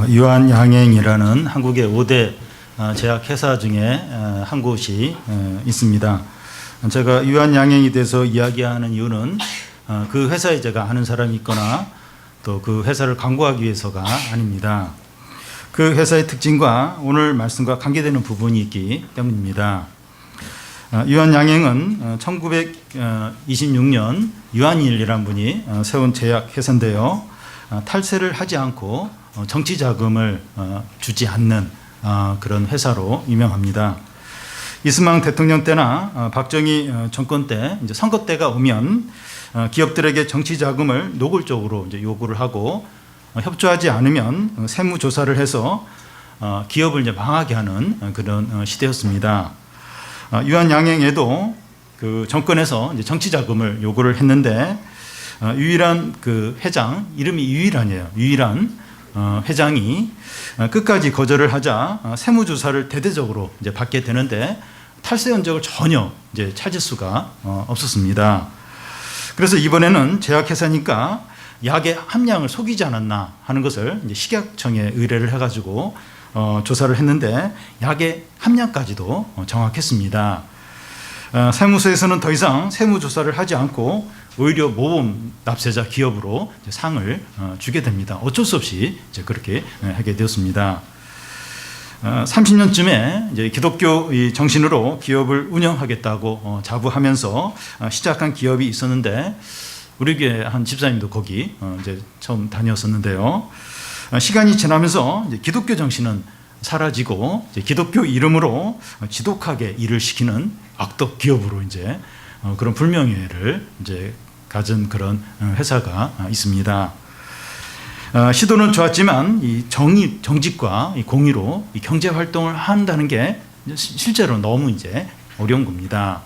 유한양행이라는 한국의 5대 제약회사 중에 한 곳이 있습니다. 제가 유한양행에 대해서 이야기하는 이유는 그 회사에 제가 아는 사람이 있거나 또 그 회사를 광고하기 위해서가 아닙니다. 그 회사의 특징과 오늘 말씀과 관계되는 부분이 있기 때문입니다. 유한양행은 1926년 유한일이라는 분이 세운 제약회사인데요. 탈세를 하지 않고 정치 자금을 주지 않는 그런 회사로 유명합니다. 이승만 대통령 때나 박정희 정권 때 이제 선거 때가 오면 기업들에게 정치 자금을 노골적으로 이제 요구를 하고 협조하지 않으면 세무 조사를 해서 기업을 이제 망하게 하는 그런 시대였습니다. 유한양행에도 그 정권에서 이제 정치 자금을 요구를 했는데 유일한 그 회장, 이름이 유일한이에요. 유일한 회장이 끝까지 거절을 하자 세무조사를 대대적으로 이제 받게 되는데 탈세 흔적을 전혀 이제 찾을 수가 없었습니다. 그래서 이번에는 제약회사니까 약의 함량을 속이지 않았나 하는 것을 이제 식약청에 의뢰를 해가지고 조사를 했는데 약의 함량까지도 정확했습니다. 세무서에서는 더 이상 세무조사를 하지 않고 오히려 모범 납세자 기업으로 상을 주게 됩니다. 어쩔 수 없이 이제 그렇게 하게 되었습니다. 30년쯤에 이제 기독교 정신으로 기업을 운영하겠다고 자부하면서 시작한 기업이 있었는데 우리 교회 한 집사님도 거기 이제 처음 다녔었는데요. 시간이 지나면서 이제 기독교 정신은 사라지고 이제 기독교 이름으로 지독하게 일을 시키는 악덕 기업으로 이제 그런 불명예를 이제 가진 그런 회사가 있습니다. 시도는 좋았지만 이 정직과 이 공의로 이 경제 활동을 한다는 게 실제로 너무 이제 어려운 겁니다.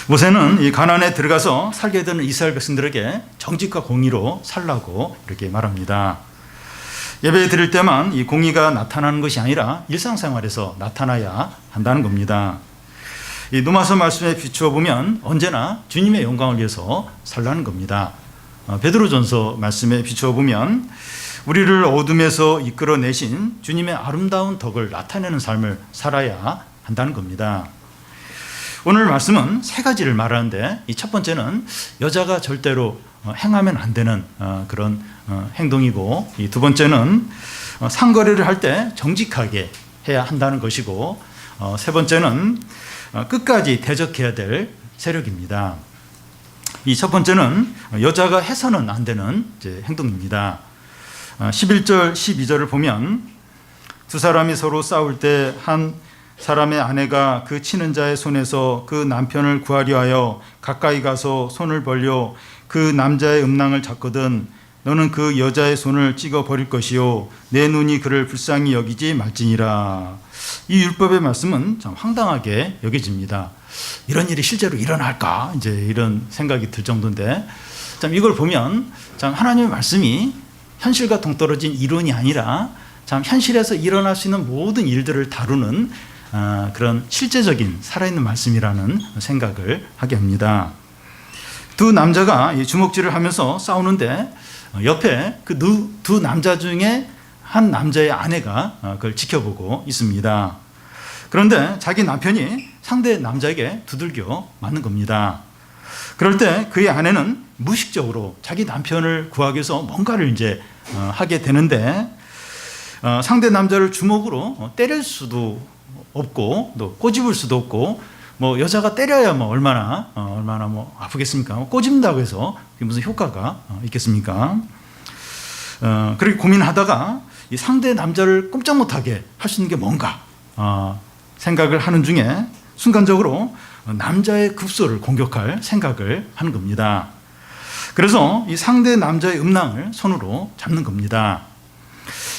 모세는 이 가나안에 들어가서 살게 되는 이스라엘 백성들에게 정직과 공의로 살라고 이렇게 말합니다. 예배 드릴 때만 이 공의가 나타나는 것이 아니라 일상생활에서 나타나야 한다는 겁니다. 이 누가서 말씀에 비추어 보면 언제나 주님의 영광을 위해서 살라는 겁니다. 베드로전서 말씀에 비추어 보면 우리를 어둠에서 이끌어내신 주님의 아름다운 덕을 나타내는 삶을 살아야 한다는 겁니다. 오늘 말씀은 세 가지를 말하는데 이 첫 번째는 여자가 절대로 행하면 안 되는 그런 행동이고 이 두 번째는 상거래를 할 때 정직하게 해야 한다는 것이고 세 번째는 끝까지 대적해야 될 세력입니다. 이 첫 번째는 여자가 해서는 안 되는 이제 행동입니다. 11절, 12절을 보면 두 사람이 서로 싸울 때 한 사람의 아내가 그 치는 자의 손에서 그 남편을 구하려 하여 가까이 가서 손을 벌려 그 남자의 음낭을 잡거든 너는 그 여자의 손을 찍어 버릴 것이요 내 눈이 그를 불쌍히 여기지 말지니라. 이 율법의 말씀은 참 황당하게 여겨집니다. 이런 일이 실제로 일어날까 이제 이런 생각이 들 정도인데 참 이걸 보면 참 하나님의 말씀이 현실과 동떨어진 이론이 아니라 참 현실에서 일어날 수 있는 모든 일들을 다루는 그런 실제적인 살아있는 말씀이라는 생각을 하게 합니다. 두 남자가 주먹질을 하면서 싸우는데 옆에 그 두 남자 중에 한 남자의 아내가 그걸 지켜보고 있습니다. 그런데 자기 남편이 상대 남자에게 두들겨 맞는 겁니다. 그럴 때 그의 아내는 무의식적으로 자기 남편을 구하기 위해서 뭔가를 이제 하게 되는데 상대 남자를 주먹으로 때릴 수도 없고 또 꼬집을 수도 없고 뭐 여자가 때려야 뭐 얼마나 뭐 아프겠습니까? 꼬집는다고 해서 무슨 효과가 있겠습니까? 그렇게 고민하다가 이 상대 남자를 꼼짝 못하게 할 수 있는 게 뭔가 생각을 하는 중에 순간적으로 남자의 급소를 공격할 생각을 하는 겁니다. 그래서 이 상대 남자의 음낭을 손으로 잡는 겁니다.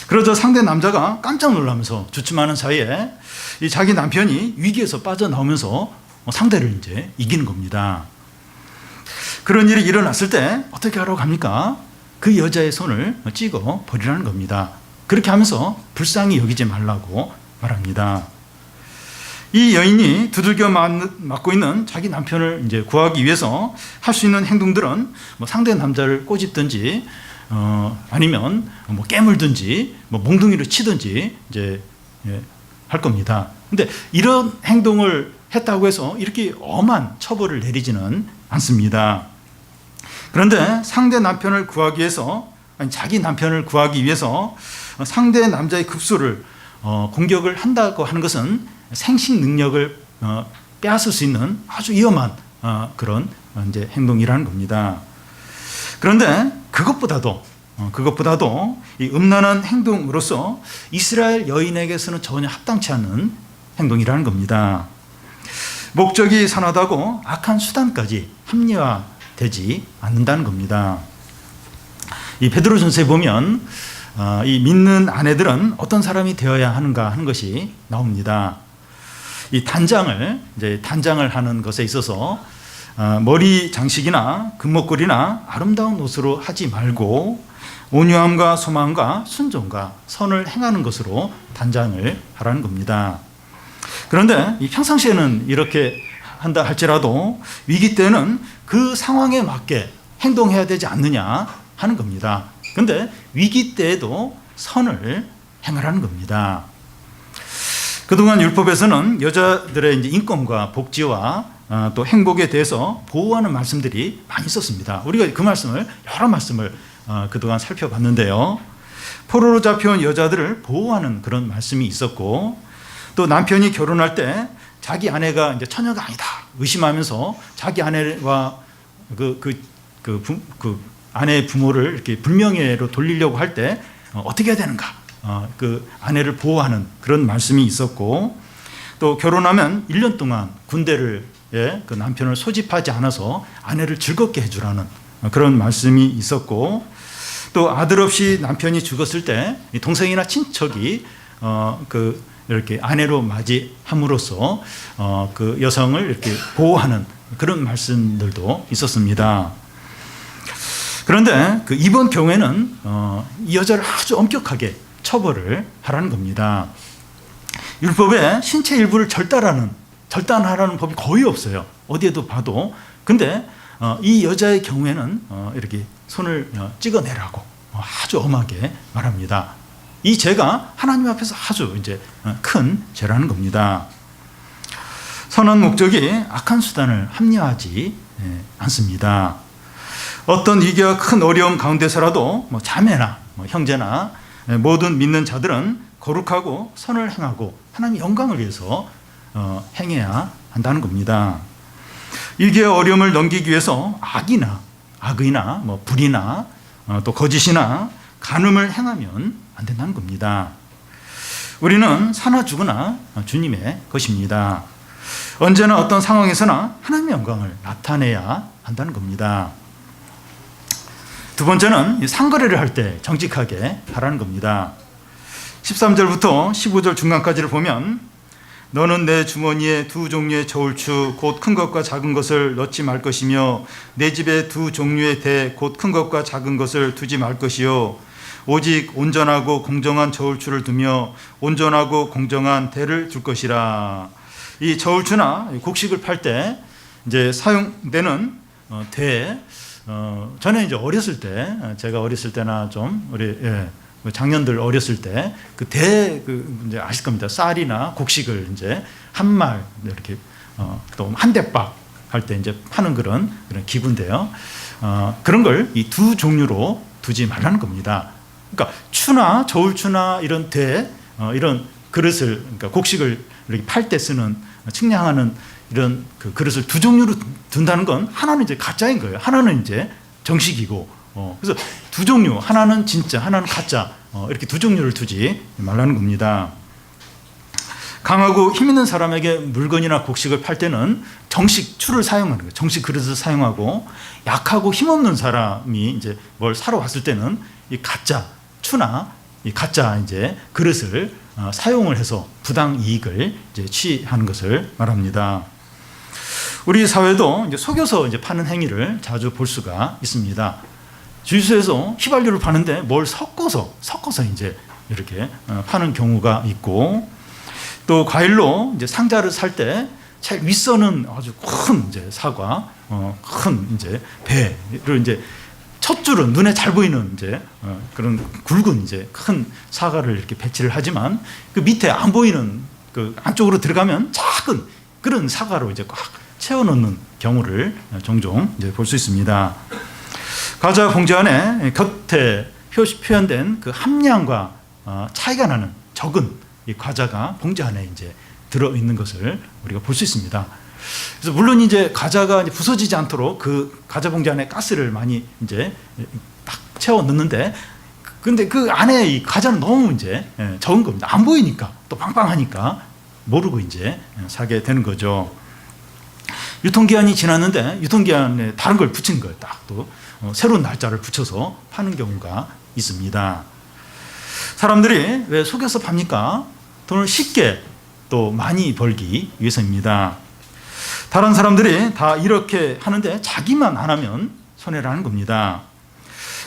그러자 상대 남자가 깜짝 놀라면서 주춤하는 사이에 이 자기 남편이 위기에서 빠져나오면서 상대를 이제 이기는 겁니다. 그런 일이 일어났을 때 어떻게 하라고 합니까? 그 여자의 손을 찍어 버리라는 겁니다. 그렇게 하면서 불쌍히 여기지 말라고 말합니다. 이 여인이 두들겨 맞고 있는 자기 남편을 이제 구하기 위해서 할 수 있는 행동들은 뭐 상대 남자를 꼬집든지 아니면 뭐 깨물든지 뭐 몽둥이로 치든지 이제 할 겁니다. 근데 이런 행동을 했다고 해서 이렇게 엄한 처벌을 내리지는 않습니다. 그런데 상대 남편을 구하기 위해서, 아니 자기 남편을 구하기 위해서 상대 남자의 급소를 공격을 한다고 하는 것은 생식 능력을 빼앗을 수 있는 아주 위험한 그런 이제 행동이라는 겁니다. 그런데 그것보다도 이 음란한 행동으로서 이스라엘 여인에게서는 전혀 합당치 않는 행동이라는 겁니다. 목적이 선하다고 악한 수단까지 합리화되지 않는다는 겁니다. 이 베드로전서에 보면 이 믿는 아내들은 어떤 사람이 되어야 하는가 하는 것이 나옵니다. 이 단장을 하는 것에 있어서 머리 장식이나 금목걸이나 아름다운 옷으로 하지 말고 온유함과 소망과 순종과 선을 행하는 것으로 단장을 하라는 겁니다. 그런데 이 평상시에는 이렇게 한다 할지라도 위기 때는 그 상황에 맞게 행동해야 되지 않느냐 하는 겁니다. 그런데 위기 때에도 선을 행하라는 겁니다. 그동안 율법에서는 여자들의 이제 인권과 복지와 또 행복에 대해서 보호하는 말씀들이 많이 있었습니다. 우리가 그 말씀을 여러 말씀을 그동안 살펴봤는데요. 포로로 잡혀온 여자들을 보호하는 그런 말씀이 있었고, 또 남편이 결혼할 때 자기 아내가 이제 처녀가 아니다 의심하면서 자기 아내와 그 아내의 부모를 이렇게 불명예로 돌리려고 할 때 어떻게 해야 되는가, 그 아내를 보호하는 그런 말씀이 있었고, 또 결혼하면 1년 동안 군대를 그 남편을 소집하지 않아서 아내를 즐겁게 해주라는 그런 말씀이 있었고, 또 아들 없이 남편이 죽었을 때 동생이나 친척이 이렇게 아내로 맞이함으로써 그 여성을 이렇게 보호하는 그런 말씀들도 있었습니다. 그런데 이번 경우에는 이 여자를 아주 엄격하게 처벌을 하라는 겁니다. 율법에 신체 일부를 절단하라는 법이 거의 없어요. 어디에도 봐도. 근데 이 여자의 경우에는 이렇게 손을 찍어내라고 아주 엄하게 말합니다. 이 죄가 하나님 앞에서 아주 이제 큰 죄라는 겁니다. 선한 목적이 악한 수단을 합리화하지 않습니다. 어떤 위기와 큰 어려움 가운데서라도 자매나 형제나 모든 믿는 자들은 거룩하고 선을 행하고 하나님의 영광을 위해서 행해야 한다는 겁니다. 위기와 어려움을 넘기기 위해서 악의나 불이나 또 거짓이나 간음을 행하면 안 된다는 겁니다. 우리는 사나 죽으나 주님의 것입니다. 언제나 어떤 상황에서나 하나님의 영광을 나타내야 한다는 겁니다. 두 번째는 상거래를 할 때 정직하게 하라는 겁니다. 13절부터 15절 중간까지를 보면, 너는 내 주머니에 두 종류의 저울추 곧 큰 것과 작은 것을 넣지 말 것이며 내 집에 두 종류의 대 곧 큰 것과 작은 것을 두지 말 것이요 오직 온전하고 공정한 저울추를 두며 온전하고 공정한 대를 둘 것이라. 이 저울추나 곡식을 팔 때 이제 사용되는 대, 전에 이제 어렸을 때, 제가 어렸을 때나 좀 우리 장년들 어렸을 때 그 대, 이제 아실 겁니다. 쌀이나 곡식을 이제 한 말 이렇게 또 한 대박 할 때 이제 파는 그런 기구인데요. 그런 걸 이 두 종류로 두지 말라는 겁니다. 그러니까 추나 저울추나 이런 대, 이런 그릇을, 그러니까 곡식을 이렇게 팔 때 쓰는 측량하는 이런 그 그릇을 두 종류로 둔다는 건 하나는 이제 가짜인 거예요. 하나는 이제 정식이고, 그래서 두 종류, 하나는 진짜, 하나는 가짜, 이렇게 두 종류를 두지 말라는 겁니다. 강하고 힘 있는 사람에게 물건이나 곡식을 팔 때는 정식 추를 사용하는 거예요. 정식 그릇을 사용하고, 약하고 힘없는 사람이 이제 뭘 사러 왔을 때는 이 가짜 추나 이 가짜 이제 그릇을 사용을 해서 부당 이익을 이제 취하는 것을 말합니다. 우리 사회도 이제 속여서 이제 파는 행위를 자주 볼 수가 있습니다. 주유소에서 휘발유를 파는데 뭘 섞어서 이제 이렇게 파는 경우가 있고, 또 과일로 이제 상자를 살 때 제일 윗선은 아주 큰 이제 사과, 큰 이제 배를 이제 첫 줄은 눈에 잘 보이는 이제 그런 굵은 이제 큰 사과를 이렇게 배치를 하지만 그 밑에 안 보이는 그 안쪽으로 들어가면 작은 그런 사과로 이제 꽉 채워 넣는 경우를 종종 이제 볼 수 있습니다. 과자 봉지 안에 겉에 표현된 그 함량과 차이가 나는 적은 이 과자가 봉지 안에 이제 들어 있는 것을 우리가 볼 수 있습니다. 그래서 물론 이제 과자가 이제 부서지지 않도록 그 과자 봉지 안에 가스를 많이 이제 딱 채워 넣는데, 근데 그 안에 이 과자는 너무 이제 적은 겁니다. 안 보이니까, 또 빵빵하니까 모르고 이제 사게 되는 거죠. 유통기한이 지났는데 유통기한에 다른 걸 붙인 거예요. 딱 또 새로운 날짜를 붙여서 파는 경우가 있습니다. 사람들이 왜 속여서 팝니까? 돈을 쉽게 또 많이 벌기 위해서입니다. 다른 사람들이 다 이렇게 하는데 자기만 안 하면 손해라는 겁니다.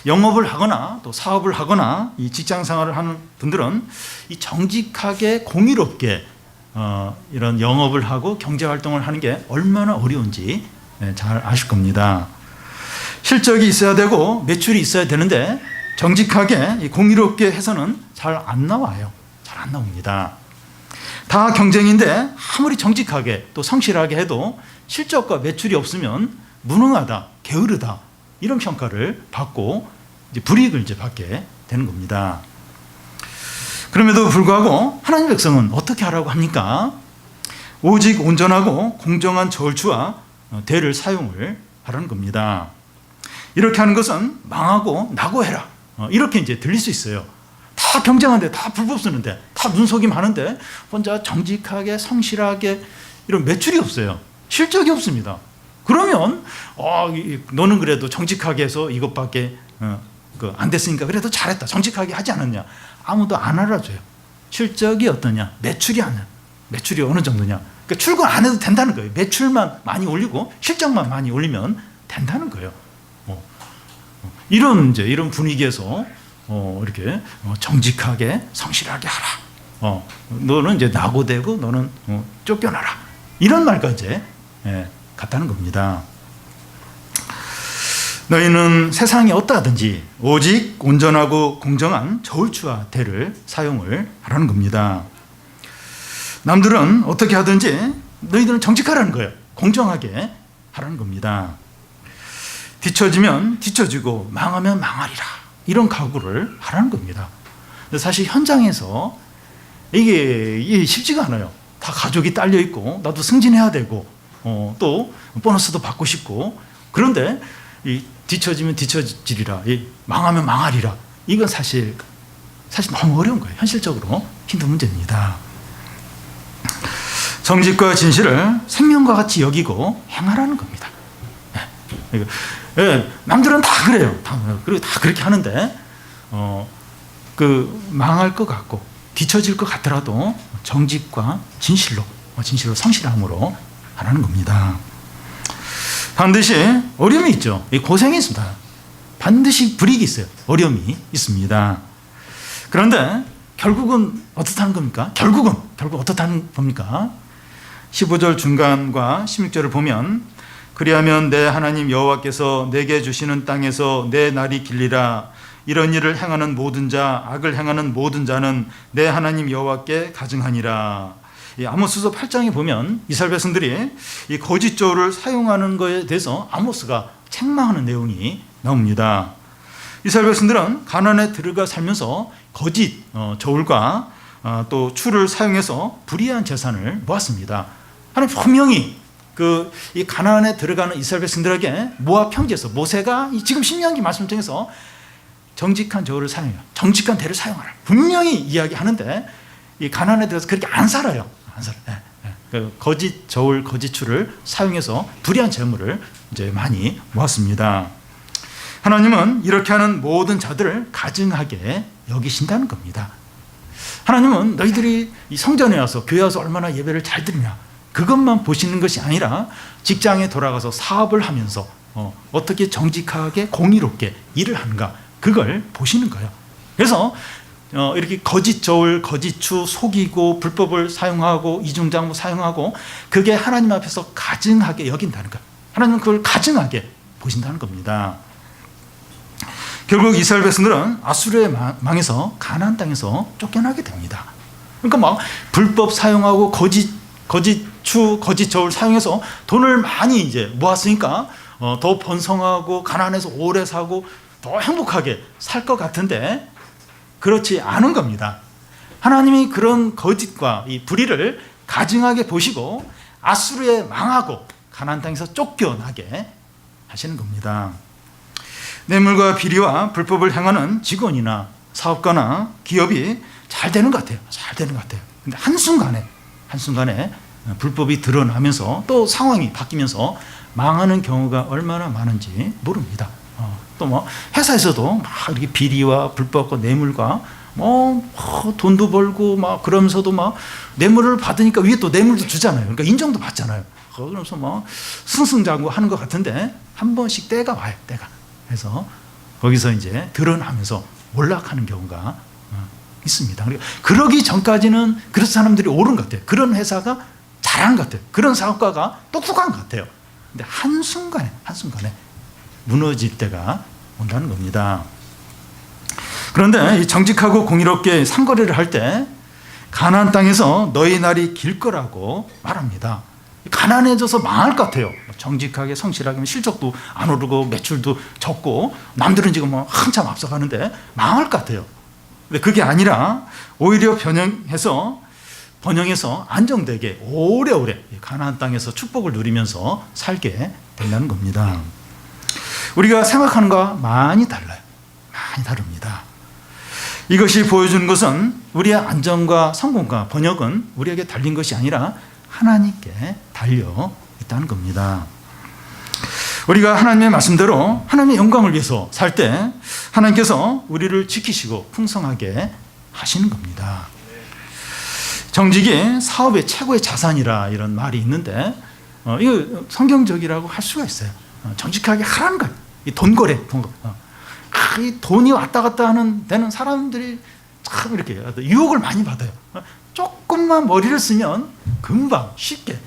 영업을 하거나 또 사업을 하거나 이 직장 생활을 하는 분들은 이 정직하게 공의롭게 이런 영업을 하고 경제 활동을 하는 게 얼마나 어려운지 잘 아실 겁니다. 실적이 있어야 되고 매출이 있어야 되는데 정직하게 공의롭게 해서는 잘 안 나와요. 잘 안 나옵니다. 다 경쟁인데 아무리 정직하게 또 성실하게 해도 실적과 매출이 없으면 무능하다, 게으르다 이런 평가를 받고 이제 불이익을 이제 받게 되는 겁니다. 그럼에도 불구하고 하나님 백성은 어떻게 하라고 합니까? 오직 온전하고 공정한 저울추와 대를 사용을 하라는 겁니다. 이렇게 하는 것은 망하고 낙오해라, 이렇게 이제 들릴 수 있어요. 다 경쟁하는데, 다 불법 쓰는데, 다 눈속임 하는데 혼자 정직하게 성실하게 이런 매출이 없어요. 실적이 없습니다. 그러면 너는 그래도 정직하게 해서 이것밖에 안 됐으니까 그래도 잘했다, 정직하게 하지 않았냐, 아무도 안 알아줘요. 실적이 어떠냐, 매출이 어느 정도냐, 그러니까 출근 안 해도 된다는 거예요. 매출만 많이 올리고 실적만 많이 올리면 된다는 거예요. 이런 분위기에서 이렇게 정직하게 성실하게 하라. 너는 이제 낙오되고 너는 쫓겨나라. 이런 말까지 같다는 겁니다. 너희는 세상이 어떠하든지 오직 온전하고 공정한 저울추와 대를 사용을 하라는 겁니다. 남들은 어떻게 하든지 너희들은 정직하라는 거예요. 공정하게 하라는 겁니다. 뒤처지면 뒤처지고 망하면 망하리라, 이런 각오를 하라는 겁니다. 사실 현장에서 이게 쉽지가 않아요. 다 가족이 딸려 있고 나도 승진해야 되고 또 보너스도 받고 싶고, 그런데 이 뒤처지면 뒤처지리라, 망하면 망하리라, 이건 사실 너무 어려운 거예요. 현실적으로 힘든 문제입니다. 정직과 진실을 생명과 같이 여기고 행하라는 겁니다. 남들은 다 그래요. 그리고 다 그렇게 하는데 망할 것 같고 뒤처질 것 같더라도 정직과 진실로 성실함으로 하라는 겁니다. 반드시 어려움이 있죠. 고생이 있습니다. 반드시 불이익이 있어요. 어려움이 있습니다. 그런데 결국은 어떻다는 겁니까? 결국 어떻다는 겁니까? 15절 중간과 16절을 보면, 그리하면 내 하나님 여호와께서 내게 주시는 땅에서 내 날이 길리라. 이런 일을 행하는 모든 자, 악을 행하는 모든 자는 내 하나님 여호와께 가증하니라. 아모스서 8장에 보면 이스라엘 백성들이 이 거짓 저울을 사용하는 것에 대해서 아모스가 책망하는 내용이 나옵니다. 이스라엘 백성들은 가나안에 들어가 살면서 거짓 저울과 또 추를 사용해서 불의한 재산을 모았습니다. 하나님 분명히 이 가나안에 들어가는 이스라엘 백성들에게 모압 평지에서 모세가 지금 신명기 말씀 중에서 정직한 저울을 사용해요, 정직한 대를 사용하라 분명히 이야기하는데, 이 가나안에 들어서 그렇게 안 살아요. 거짓 저울, 거짓 추를 사용해서 불의한 재물을 이제 많이 모았습니다. 하나님은 이렇게 하는 모든 자들을 가증하게 여기신다는 겁니다. 하나님은 너희들이 이 성전에 와서 교회 와서 얼마나 예배를 잘 드리냐, 그것만 보시는 것이 아니라 직장에 돌아가서 사업을 하면서 어떻게 정직하게 공의롭게 일을 하는가, 그걸 보시는 거예요. 그래서 이렇게 거짓 저울, 거짓 추 속이고 불법을 사용하고 이중장부 사용하고, 그게 하나님 앞에서 가증하게 여긴다는 거예요. 하나님은 그걸 가증하게 보신다는 겁니다. 결국 이스라엘 백성들은 아수르의 망에서 가나안 땅에서 쫓겨나게 됩니다. 그러니까 막 불법 사용하고 거짓 저울 사용해서 돈을 많이 이제 모았으니까 더 번성하고 가나안에서 오래 사고 더 행복하게 살 것 같은데 그렇지 않은 겁니다. 하나님이 그런 거짓과 이 불의를 가증하게 보시고 아수르에 망하고 가나안 땅에서 쫓겨나게 하시는 겁니다. 뇌물과 비리와 불법을 행하는 직원이나 사업가나 기업이 잘 되는 것 같아요. 잘 되는 것 같아요. 근데 한순간에 불법이 드러나면서 또 상황이 바뀌면서 망하는 경우가 얼마나 많은지 모릅니다. 또 뭐 회사에서도 막 이렇게 비리와 불법과 뇌물과 돈도 벌고 막 그러면서도 막 뇌물을 받으니까 위에 또 뇌물도 주잖아요. 그러니까 인정도 받잖아요. 그러면서 뭐 승승장구하는 것 같은데 한 번씩 때가 와요. 때가. 그래서 거기서 이제 드러나면서 몰락하는 경우가 있습니다. 그러기 전까지는 그런 사람들이 옳은 것 같아요. 그런 회사가 잘하는 것 같아요. 그런 사업가가 똑똑한 것 같아요. 근데 한순간에 무너질 때가 온다는 겁니다. 그런데 정직하고 공의롭게 상거래를 할 때 가나안 땅에서 너희 날이 길 거라고 말합니다. 가난해져서 망할 것 같아요. 정직하게 성실하게 실적도 안 오르고 매출도 적고 남들은 지금 뭐 한참 앞서가는데 망할 것 같아요. 근데 그게 아니라 오히려 번영해서 안정되게 오래오래 가나안 땅에서 축복을 누리면서 살게 된다는 겁니다. 우리가 생각하는 것과 많이 달라요. 많이 다릅니다. 이것이 보여주는 것은 우리의 안정과 성공과 번역은 우리에게 달린 것이 아니라 하나님께 달려 있다는 겁니다. 우리가 하나님의 말씀대로 하나님의 영광을 위해서 살 때 하나님께서 우리를 지키시고 풍성하게 하시는 겁니다. 정직이 사업의 최고의 자산이라 이런 말이 있는데 이거 성경적이라고 할 수가 있어요. 정직하게 하라는 거예요. 이 돈거래. 이 돈이 왔다 갔다 하는 데는 사람들이 참 이렇게 유혹을 많이 받아요. 조금만 머리를 쓰면 금방 쉽게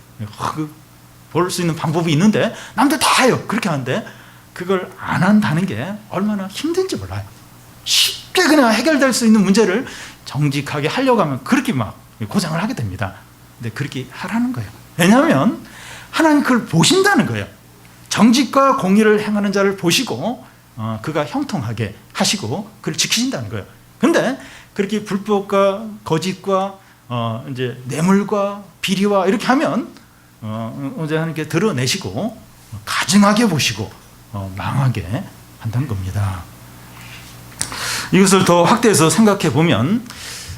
벌 수 있는 방법이 있는데 남들 다 해요. 그렇게 하는데 그걸 안 한다는 게 얼마나 힘든지 몰라요. 쉽게 그냥 해결될 수 있는 문제를 정직하게 하려고 하면 그렇게 막 고생을 하게 됩니다. 근데 그렇게 하라는 거예요. 왜냐하면 하나님 그걸 보신다는 거예요. 정직과 공의를 행하는 자를 보시고 그가 형통하게 하시고 그를 지키신다는 거예요. 그런데 그렇게 불법과 거짓과 이제 뇌물과 비리와 이렇게 하면 언제 하나님께 드러내시고 가증하게 보시고 망하게 한다는 겁니다. 이것을 더 확대해서 생각해 보면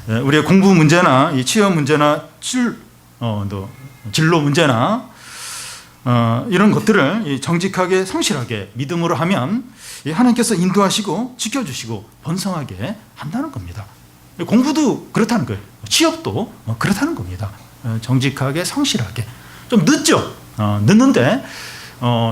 우리의 공부 문제나 이 취업 문제나 진로 문제나 이런 것들을 정직하게 성실하게 믿음으로 하면 하나님께서 인도하시고 지켜주시고 번성하게 한다는 겁니다. 공부도 그렇다는 거예요. 취업도 그렇다는 겁니다. 정직하게 성실하게. 좀 늦죠. 늦는데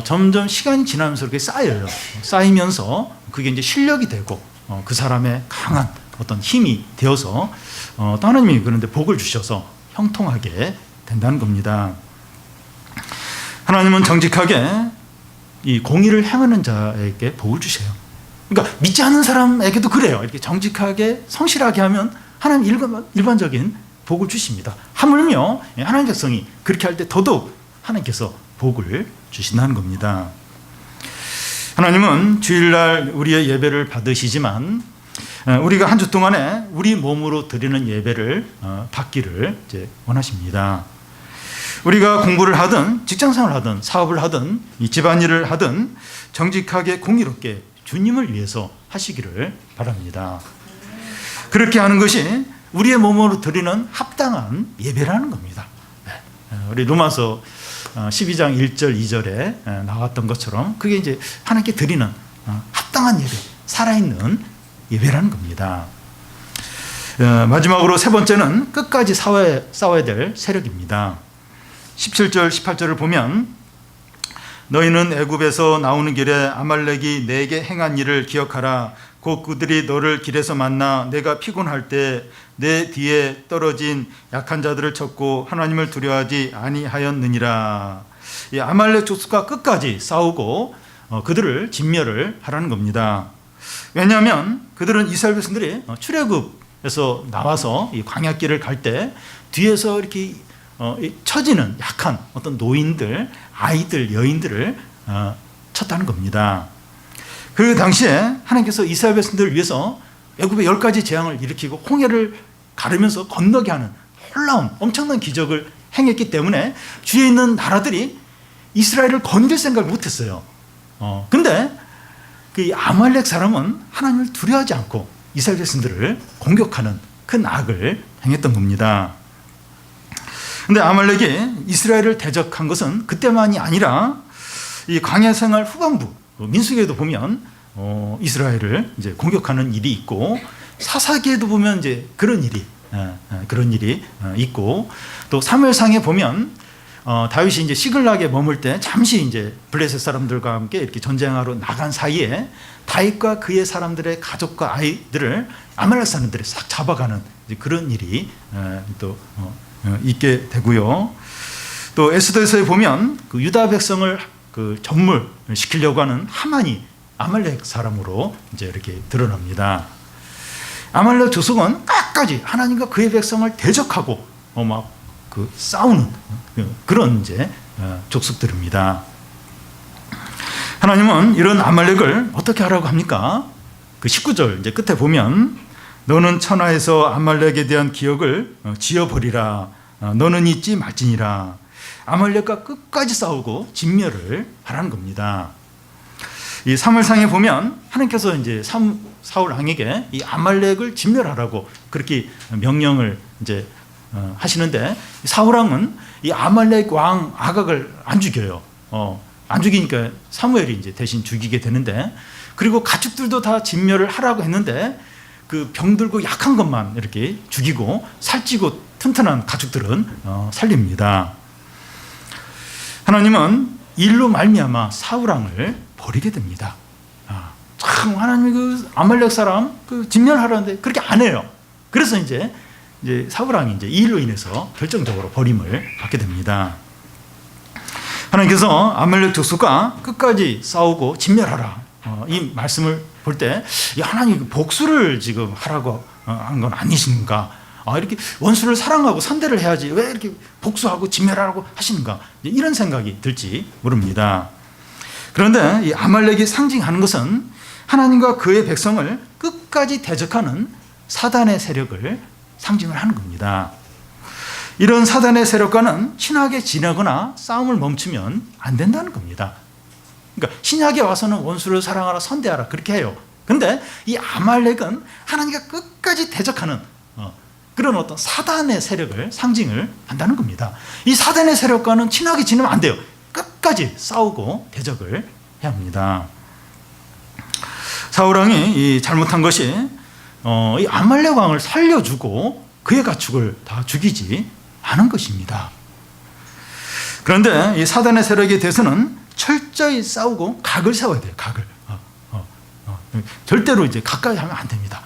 점점 시간이 지나면서 이렇게 쌓여요. 쌓이면서 그게 이제 실력이 되고 그 사람의 강한 어떤 힘이 되어서 또 하나님이 그런데 복을 주셔서 형통하게 된다는 겁니다. 하나님은 정직하게 이 공의를 행하는 자에게 복을 주세요. 그러니까 믿지 않는 사람에게도 그래요. 이렇게 정직하게 성실하게 하면 하나님 일반적인 복을 주십니다. 하물며 하나님 백성이 그렇게 할 때 더더욱 하나님께서 복을 주신다는 겁니다. 하나님은 주일날 우리의 예배를 받으시지만 우리가 한 주 동안에 우리 몸으로 드리는 예배를 받기를 이제 원하십니다. 우리가 공부를 하든 직장생활을 하든 사업을 하든 이 집안일을 하든 정직하게 공의롭게 주님을 위해서 하시기를 바랍니다. 그렇게 하는 것이 우리의 몸으로 드리는 합당한 예배라는 겁니다. 우리 로마서 12장 1절 2절에 나왔던 것처럼 그게 이제 하나님께 드리는 합당한 예배, 살아있는 예배라는 겁니다. 마지막으로 세 번째는 끝까지 싸워야 될 세력입니다. 17절 18절을 보면 너희는 애굽에서 나오는 길에 아말렉이 내게 행한 일을 기억하라. 곧 그들이 너를 길에서 만나 내가 피곤할 때 내 뒤에 떨어진 약한 자들을 쳤고 하나님을 두려워하지 아니하였느니라. 이 아말렉 족속과 끝까지 싸우고 그들을 진멸을 하라는 겁니다. 왜냐하면 그들은 이스라엘 백성들이 출애굽에서 나와서 이 광야길을 갈 때 뒤에서 이렇게 처지는 약한 어떤 노인들, 아이들, 여인들을 쳤다는 겁니다. 그 당시에 하나님께서 이스라엘 백성들을 위해서 애굽의 10가지 재앙을 일으키고 홍해를 가르면서 건너게 하는 놀라운 엄청난 기적을 행했기 때문에 주위에 있는 나라들이 이스라엘을 건질 생각을 못했어요. 근데 그 아말렉 사람은 하나님을 두려워하지 않고 이스라엘 백성들을 공격하는 큰 악을 행했던 겁니다. 근데 아말렉이 이스라엘을 대적한 것은 그때만이 아니라 이 광야 생활 후반부 민수기에도 보면 이스라엘을 이제 공격하는 일이 있고 사사기에도 보면 이제 그런 일이 있고 또 사무엘상에 보면 다윗이 이제 시글락에 머물 때 잠시 이제 블레셋 사람들과 함께 이렇게 전쟁하러 나간 사이에 다윗과 그의 사람들의 가족과 아이들을 아말렉 사람들이 싹 잡아가는 그런 일이 또 있게 되고요. 또 에스더에서에 보면 그 유다 백성을 그 전물시키려고 하는 하만이 아말렉 사람으로 이제 이렇게 드러납니다. 아말렉 족속은 끝까지 하나님과 그의 백성을 대적하고 막 그 싸우는 그런 이제 족속들입니다. 하나님은 이런 아말렉을 어떻게 하라고 합니까? 그 19절 이제 끝에 보면 너는 천하에서 아말렉에 대한 기억을 지어버리라. 너는 잊지 말지니라. 아말렉과 끝까지 싸우고 진멸을 하라는 겁니다. 이 사무엘상에 보면 하나님께서 이제 사울 왕에게 이 아말렉을 진멸하라고 그렇게 명령을 이제 하시는데 사울 왕은 이 아말렉 왕 아각을 안 죽여요. 안 죽이니까 사무엘이 이제 대신 죽이게 되는데 그리고 가축들도 다 진멸을 하라고 했는데 그 병들고 약한 것만 이렇게 죽이고 살찌고 튼튼한 가축들은 살립니다. 하나님은 일로 말미암아 사울 왕을 버리게 됩니다. 참 하나님이 그 아말렉 사람 그 진멸하라는데 그렇게 안 해요. 그래서 이제 사울 왕이 이제 이 일로 인해서 결정적으로 버림을 받게 됩니다. 하나님께서 아말렉 족속과 끝까지 싸우고 진멸하라 이 말씀을 볼 때 하나님 복수를 지금 하라고 한 건 아니신가? 이렇게 원수를 사랑하고 선대를 해야지 왜 이렇게 복수하고 진멸하라고 하시는가? 이런 생각이 들지 모릅니다. 그런데 이 아말렉이 상징하는 것은 하나님과 그의 백성을 끝까지 대적하는 사단의 세력을 상징을 하는 겁니다. 이런 사단의 세력과는 친하게 지내거나 싸움을 멈추면 안 된다는 겁니다. 그러니까 신약에 와서는 원수를 사랑하라 선대하라 그렇게 해요. 근데 이 아말렉은 하나님과 끝까지 대적하는 그런 어떤 사단의 세력을 상징을 한다는 겁니다. 이 사단의 세력과는 친하게 지내면 안 돼요. 끝까지 싸우고 대적을 해야 합니다. 사울 왕이 잘못한 것이 이 아말렉 왕을 살려주고 그의 가축을 다 죽이지 않은 것입니다. 그런데 이 사단의 세력에 대해서는 철저히 싸우고 각을 세워야 돼요. 각을. 절대로 이제 가까이 하면 안 됩니다.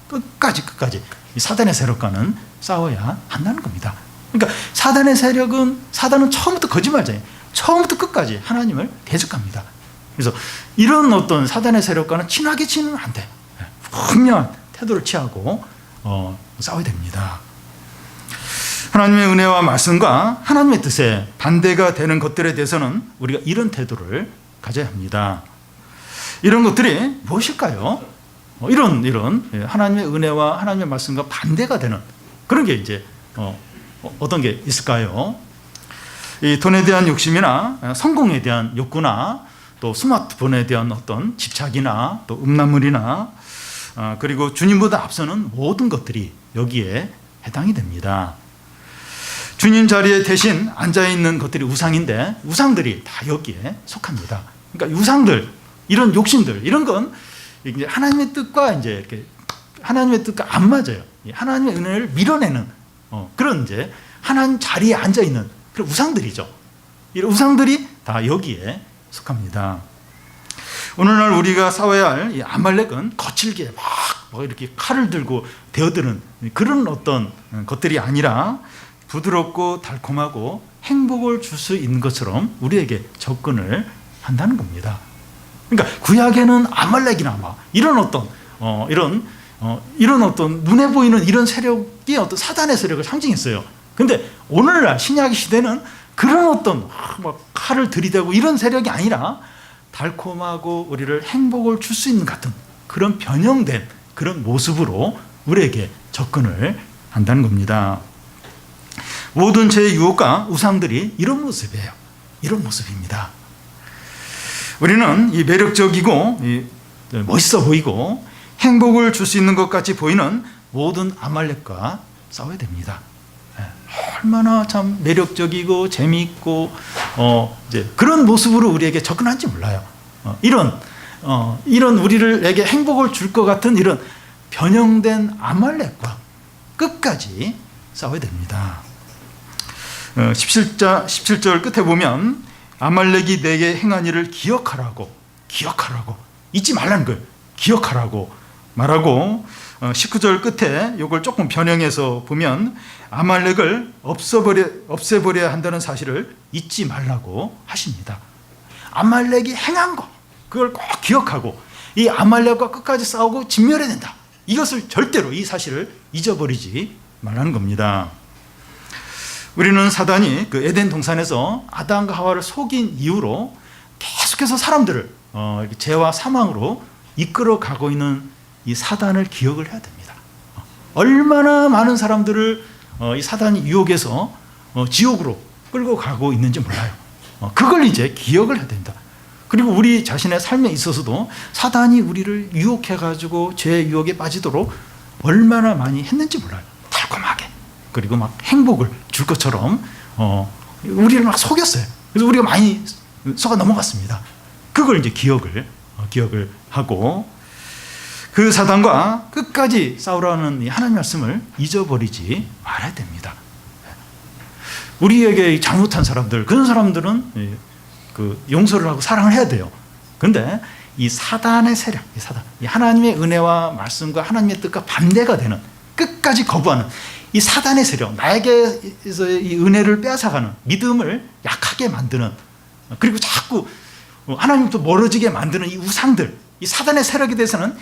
끝까지 이 사단의 세력과는 싸워야 한다는 겁니다. 그러니까 사단의 세력은 사단은 처음부터 거짓말자예요. 처음부터 끝까지 하나님을 대적합니다. 그래서 이런 어떤 사단의 세력과는 친하게 지내면 안 돼. 분명한 태도를 취하고 싸워야 됩니다. 하나님의 은혜와 말씀과 하나님의 뜻에 반대가 되는 것들에 대해서는 우리가 이런 태도를 가져야 합니다. 이런 것들이 무엇일까요? 이런 하나님의 은혜와 하나님의 말씀과 반대가 되는 그런 게 이제 어떤 게 있을까요? 이 돈에 대한 욕심이나 성공에 대한 욕구나 또 스마트폰에 대한 어떤 집착이나 또 음란물이나 그리고 주님보다 앞서는 모든 것들이 여기에 해당이 됩니다. 주님 자리에 대신 앉아있는 것들이 우상인데 우상들이 다 여기에 속합니다. 그러니까 우상들, 이런 욕심들, 이런 건 이제 하나님의 뜻과 이제 이렇게 하나님의 뜻과 안 맞아요. 하나님의 은혜를 밀어내는 그런 이제 하나님 자리에 앉아있는 그런 우상들이죠. 이런 우상들이 다 여기에 속합니다. 오늘날 우리가 싸워야 할 이 아말렉은 거칠게 막 이렇게 칼을 들고 대어드는 그런 어떤 것들이 아니라 부드럽고 달콤하고 행복을 줄 수 있는 것처럼 우리에게 접근을 한다는 겁니다. 그러니까 구약에는 아말렉이나 막 이런 어떤 이런 어떤 눈에 보이는 이런 세력이 어떤 사단의 세력을 상징했어요. 근데 오늘날 신약 시대는 그런 어떤 막 칼을 들이대고 이런 세력이 아니라 달콤하고 우리를 행복을 줄 수 있는 같은 그런 변형된 그런 모습으로 우리에게 접근을 한다는 겁니다. 모든 죄의 유혹과 우상들이 이런 모습이에요. 이런 모습입니다. 우리는 이 매력적이고 멋있어 보이고 행복을 줄 수 있는 것 같이 보이는 모든 아말렉과 싸워야 됩니다. 얼마나 참 매력적이고 재미있고 이제 그런 모습으로 우리에게 접근한지 몰라요. 이런 우리에게 행복을 줄 것 같은 이런 변형된 아말렉과 끝까지 싸워야 됩니다. 17절 끝에 보면 아말렉이 내게 행한 일을 기억하라고 잊지 말라는 거예요. 기억하라고 말하고 19절 끝에 이걸 조금 변형해서 보면 아말렉을 없애버려야 한다는 사실을 잊지 말라고 하십니다. 아말렉이 행한 거 그걸 꼭 기억하고 이 아말렉과 끝까지 싸우고 진멸해야 된다. 이것을 절대로 이 사실을 잊어버리지 말라는 겁니다. 우리는 사단이 그 에덴 동산에서 아담과 하와를 속인 이후로 계속해서 사람들을 죄와 사망으로 이끌어가고 있는 이 사단을 기억을 해야 됩니다. 얼마나 많은 사람들을 이 사단이 유혹해서 지옥으로 끌고 가고 있는지 몰라요. 그걸 이제 기억을 해야 된다. 그리고 우리 자신의 삶에 있어서도 사단이 우리를 유혹해가지고 죄의 유혹에 빠지도록 얼마나 많이 했는지 몰라요. 달콤하게. 그리고 막 행복을 줄 것처럼 우리를 막 속였어요. 그래서 우리가 많이 속아 넘어갔습니다. 그걸 이제 기억을 하고 그 사단과 끝까지 싸우라는 하나님의 말씀을 잊어버리지 말아야 됩니다. 우리에게 잘못한 사람들, 그런 사람들은 그 용서를 하고 사랑을 해야 돼요. 그런데 이 사단의 세력, 이 하나님의 은혜와 말씀과 하나님의 뜻과 반대가 되는 끝까지 거부하는 이 사단의 세력, 나에게서 이 은혜를 빼앗아가는 믿음을 약하게 만드는 그리고 자꾸 하나님부터 멀어지게 만드는 이 우상들, 이 사단의 세력에 대해서는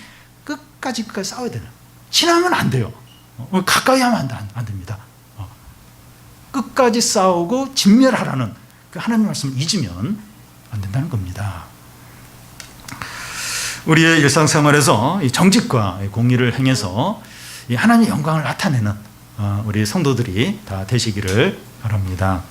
끝까지 싸워야 되는. 친하면 안 돼요. 가까이 하면 안 됩니다. 끝까지 싸우고 진멸하라는 그 하나님의 말씀을 잊으면 안 된다는 겁니다. 우리의 일상생활에서 이 정직과 공의를 행해서 이 하나님의 영광을 나타내는 우리 성도들이 다 되시기를 바랍니다.